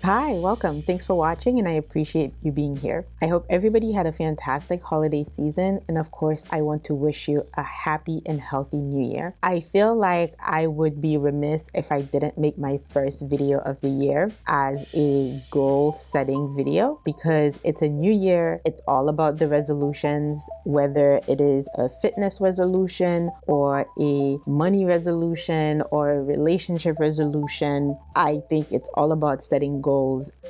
Hi, welcome. Thanks for watching and I appreciate you being here. I hope everybody had a fantastic holiday season, and of course, I want to wish you a happy and healthy new year. I feel like I would be remiss if I didn't make my first video of the year as a goal setting video because it's a new year. It's all about the resolutions, whether it is a fitness resolution or a money resolution or a relationship resolution. I think it's all about setting goals.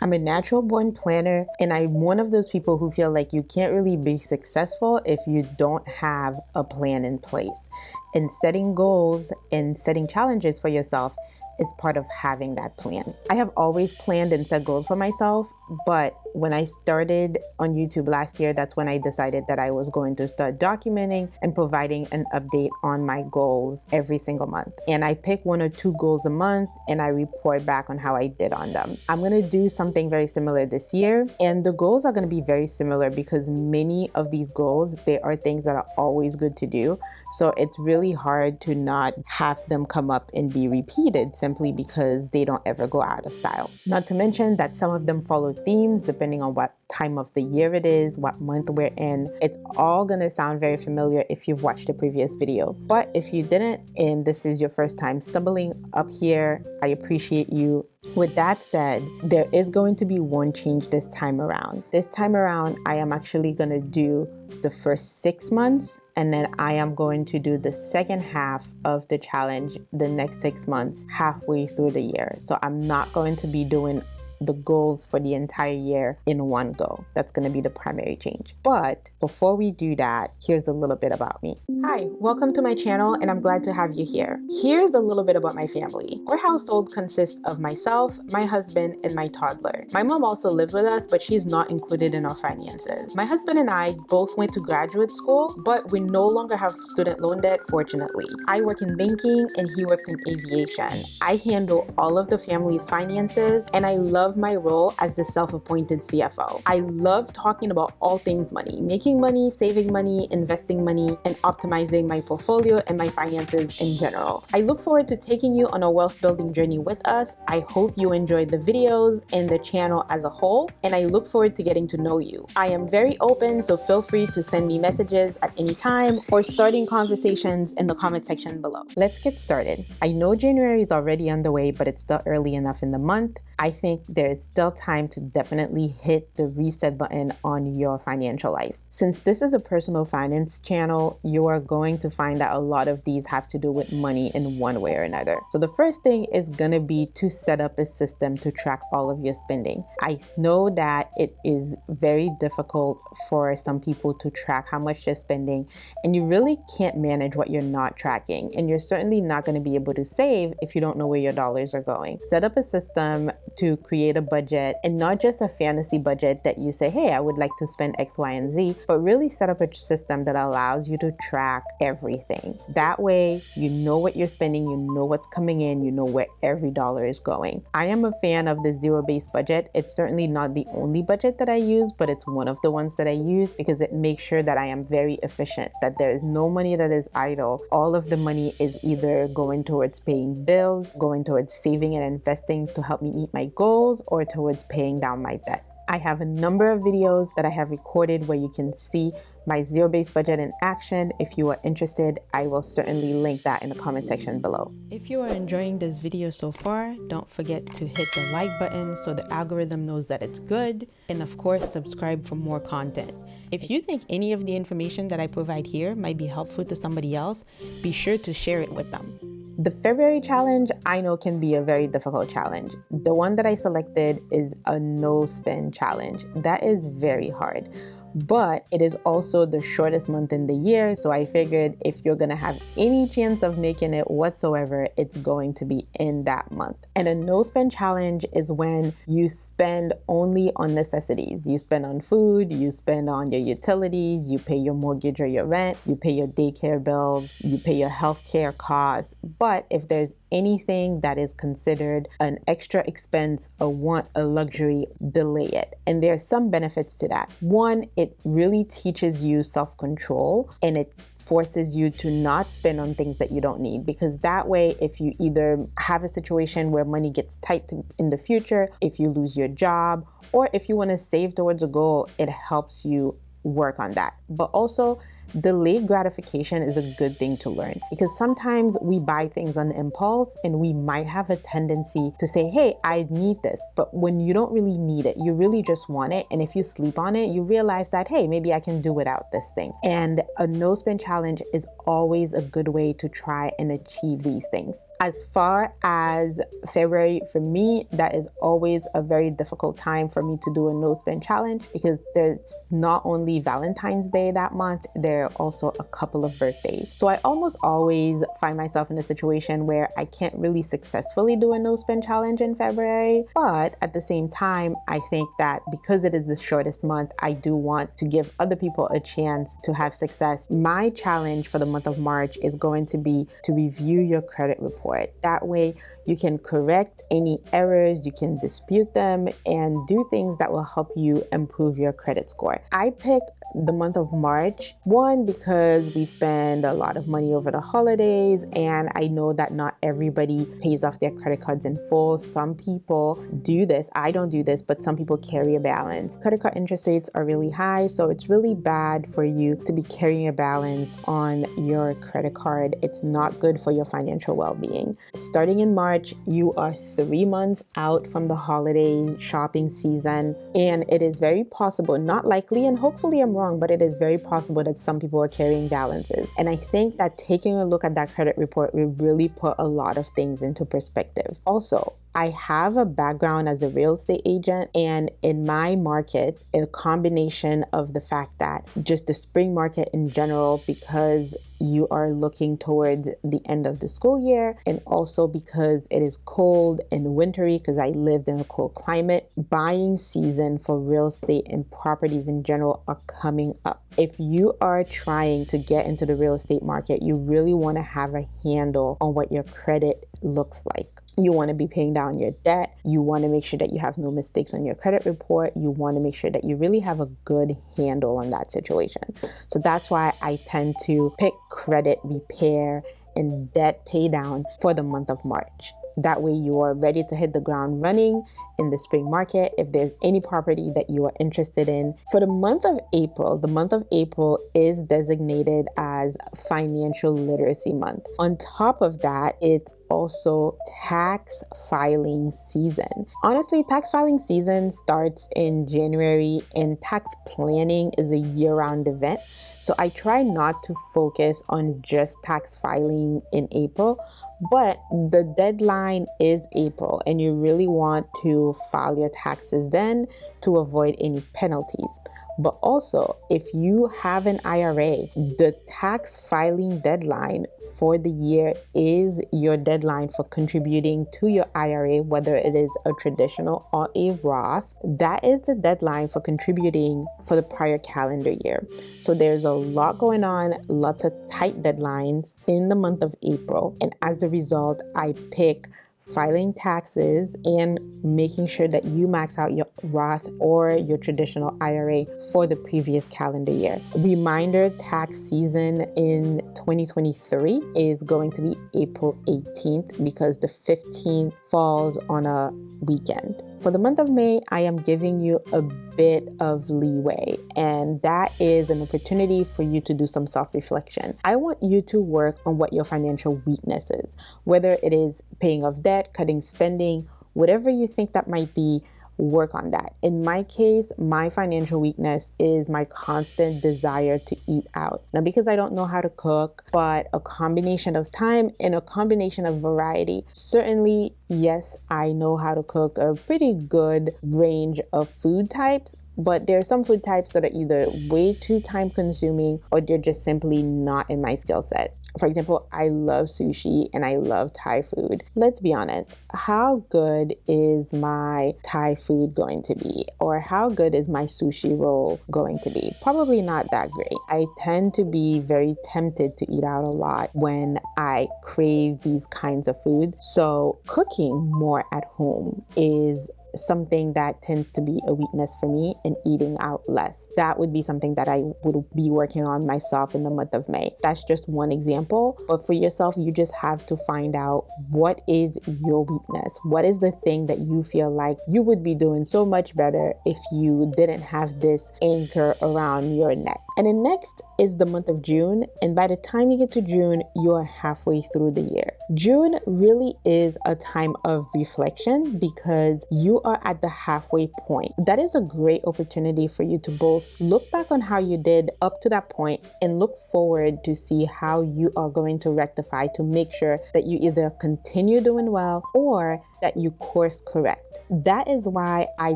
I'm a natural born planner, and I'm one of those people who feel like you can't really be successful if you don't have a plan in place. And setting goals and setting challenges for yourself is part of having that plan. I have always planned and set goals for myself, but when I started on YouTube last year, that's when I decided that I was going to start documenting and providing an update on my goals every single month. And I pick 1 or 2 goals a month and I report back on how I did on them. I'm gonna do something very similar this year, and the goals are gonna be very similar because many of these goals, they are things that are always good to do. So it's really hard to not have them come up and be repeated simply because they don't ever go out of style. Not to mention that some of them follow themes depending on what time of the year it is, what month we're in. It's all gonna sound very familiar if you've watched the previous video. But if you didn't and this is your first time stumbling up here, I appreciate you. With that said, there is going to be one change this time around. This time around, I am actually gonna do the first 6 months, and then I am going to do the second half of the challenge the next 6 months, halfway through the year. So I'm not going to be doing the goals for the entire year in one go. That's going to be the primary change. But before we do that, here's a little bit about me. Hi, welcome to my channel, and I'm glad to have you here. Here's a little bit about my family. Our household consists of myself, my husband, and my toddler. My mom also lives with us, but she's not included in our finances. My husband and I both went to graduate school, but we no longer have student loan debt, fortunately. I work in banking and he works in aviation. I handle all of the family's finances, and I love my role as the self-appointed CFO. I love talking about all things money, making money, saving money, investing money, and optimizing my portfolio and my finances in general. I look forward to taking you on a wealth building journey with us. I hope you enjoyed the videos and the channel as a whole, and I look forward to getting to know you. I am very open, so feel free to send me messages at any time or starting conversations in the comment section below. Let's get started. I know January is already underway, but it's still early enough in the month. I think there is still time to definitely hit the reset button on your financial life. Since this is a personal finance channel, you are going to find that a lot of these have to do with money in one way or another. So the first thing is gonna be to set up a system to track all of your spending. I know that it is very difficult for some people to track how much they're spending, and you really can't manage what you're not tracking. And you're certainly not gonna be able to save if you don't know where your dollars are going. Set up a system to create a budget, and not just a fantasy budget that you say, hey, I would like to spend X, Y, and Z, but really set up a system that allows you to track everything. That way, you know what you're spending, you know what's coming in, you know where every dollar is going. I am a fan of the zero-based budget. It's certainly not the only budget that I use, but it's one of the ones that I use because it makes sure that I am very efficient, that there is no money that is idle. All of the money is either going towards paying bills, going towards saving and investing to help me meet my goals, or towards paying down my debt. I have a number of videos that I have recorded where you can see my zero-based budget in action. If you are interested, I will certainly link that in the comment section below. If you are enjoying this video so far, don't forget to hit the like button so the algorithm knows that it's good, and of course, subscribe for more content. If you think any of the information that I provide here might be helpful to somebody else, be sure to share it with them. The February challenge, I know, can be a very difficult challenge. The one that I selected is a no spend challenge. That is very hard. But it is also the shortest month in the year, so I figured if you're gonna have any chance of making it whatsoever, it's going to be in that month. And a no spend challenge is when you spend only on necessities. You spend on food, you spend on your utilities, you pay your mortgage or your rent, you pay your daycare bills, you pay your healthcare costs. But if there's anything that is considered an extra expense, a want, a luxury, delay it. And there are some benefits to that. One, it really teaches you self-control, and it forces you to not spend on things that you don't need, because that way, if you either have a situation where money gets tight in the future, if you lose your job, or if you want to save towards a goal, it helps you work on that. But also, delayed gratification is a good thing to learn, because sometimes we buy things on impulse and we might have a tendency to say, hey, I need this. But when you don't really need it, you really just want it. And if you sleep on it, you realize that, hey, maybe I can do without this thing. And a no spend challenge is always a good way to try and achieve these things. As far as February, for me, that is always a very difficult time for me to do a no spend challenge, because there's not only Valentine's Day that month, there are also a couple of birthdays. So I almost always find myself in a situation where I can't really successfully do a no spend challenge in February. But at the same time, I think that because it is the shortest month, I do want to give other people a chance to have success. My challenge for the month of March is going to be to review your credit report. That way you can correct any errors, you can dispute them, and do things that will help you improve your credit score. I picked the month of March, one, because we spend a lot of money over the holidays, and I know that not everybody pays off their credit cards in full. Some people do this. I don't do this, but some people carry a balance. Credit card interest rates are really high, so it's really bad for you to be carrying a balance on your credit card. It's not good for your financial well-being. Starting in March, you are 3 months out from the holiday shopping season, and it is very possible, not likely, and hopefully I'm wrong, but it is very possible that some people are carrying balances. And I think that taking a look at that credit report will really put a lot of things into perspective. Also, I have a background as a real estate agent, and in my market, a combination of the fact that just the spring market in general, because you are looking towards the end of the school year, and also because it is cold and wintry, because I lived in a cold climate, buying season for real estate and properties in general are coming up. If you are trying to get into the real estate market, you really want to have a handle on what your credit looks like. You want to be paying down your debt. You want to make sure that you have no mistakes on your credit report. You want to make sure that you really have a good handle on that situation. So that's why I tend to pick credit repair and debt pay down for the month of March. That way you are ready to hit the ground running in the spring market if there's any property that you are interested in. For the month of April, the month of April is designated as Financial Literacy Month. On top of that, it's also tax filing season. Honestly, tax filing season starts in January, and tax planning is a year-round event. So I try not to focus on just tax filing in April, but the deadline is April, and you really want to file your taxes then to avoid any penalties. But also, if you have an IRA, the tax filing deadline for the year is your deadline for contributing to your IRA, whether it is a traditional or a Roth. That is the deadline for contributing for the prior calendar year. So there's a lot going on, lots of tight deadlines in the month of April. And as a result, I pick filing taxes and making sure that you max out your Roth or your traditional IRA for the previous calendar year. Reminder, tax season in 2023 is going to be April 18th because the 15th falls on a weekend. For the month of May, I am giving you a bit of leeway, and that is an opportunity for you to do some self-reflection. I want you to work on what your financial weakness is, whether it is paying off debt, cutting spending, whatever you think that might be. Work on that. In my case, my financial weakness is my constant desire to eat out. Now, because I don't know how to cook, but a combination of time and a combination of variety. Certainly, yes, I know how to cook a pretty good range of food types, but there are some food types that are either way too time consuming or they're just simply not in my skill set. For example, I love sushi and I love Thai food. Let's be honest, how good is my Thai food going to be? Or how good is my sushi roll going to be? Probably not that great. I tend to be very tempted to eat out a lot when I crave these kinds of food. So cooking more at home is something that tends to be a weakness for me, and eating out less. That would be something that I would be working on myself in the month of May. That's just one example, but for yourself, you just have to find out what is your weakness. What is the thing that you feel like you would be doing so much better if you didn't have this anchor around your neck? And then next is the month of June. And by the time you get to June, you're halfway through the year. June really is a time of reflection because you are at the halfway point. That is a great opportunity for you to both look back on how you did up to that point and look forward to see how you are going to rectify to make sure that you either continue doing well or that you course correct. That is why I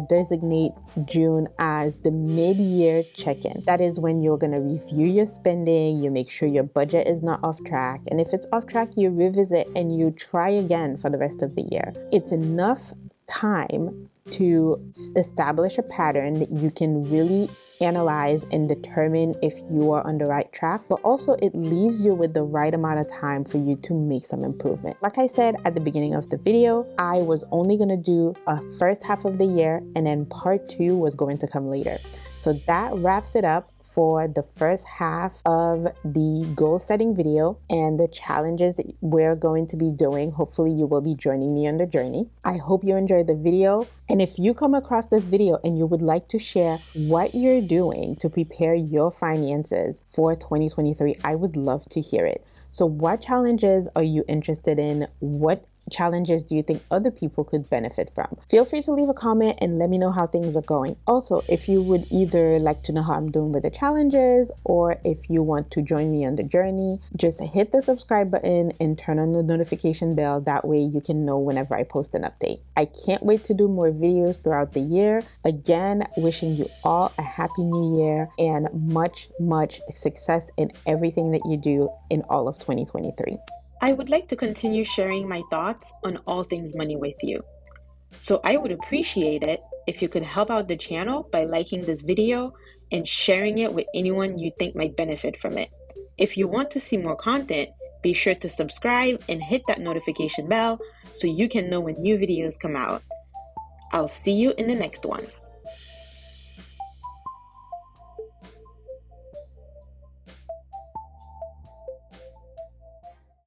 designate June as the mid-year check-in. That is when you're going to review your spending, you make sure your budget is not off track, and if it's off track, you revisit and you try again for the rest of the year. It's enough time to establish a pattern that you can really analyze and determine if you are on the right track, but also it leaves you with the right amount of time for you to make some improvement. Like I said at the beginning of the video, I was only going to do a first half of the year, and then part 2 was going to come later. So that wraps it up for the first half of the goal setting video and the challenges that we're going to be doing. Hopefully you will be joining me on the journey. I hope you enjoyed the video. And if you come across this video and you would like to share what you're doing to prepare your finances for 2023, I would love to hear it. So what challenges are you interested in? What challenges do you think other people could benefit from? Feel free to leave a comment and let me know how things are going. Also, if you would either like to know how I'm doing with the challenges, or if you want to join me on the journey, just hit the subscribe button and turn on the notification bell. That way you can know whenever I post an update. I can't wait to do more videos throughout the year. Again, wishing you all a happy new year and much success in everything that you do in all of 2023. I would like to continue sharing my thoughts on all things money with you. So I would appreciate it if you could help out the channel by liking this video and sharing it with anyone you think might benefit from it. If you want to see more content, be sure to subscribe and hit that notification bell so you can know when new videos come out. I'll see you in the next one.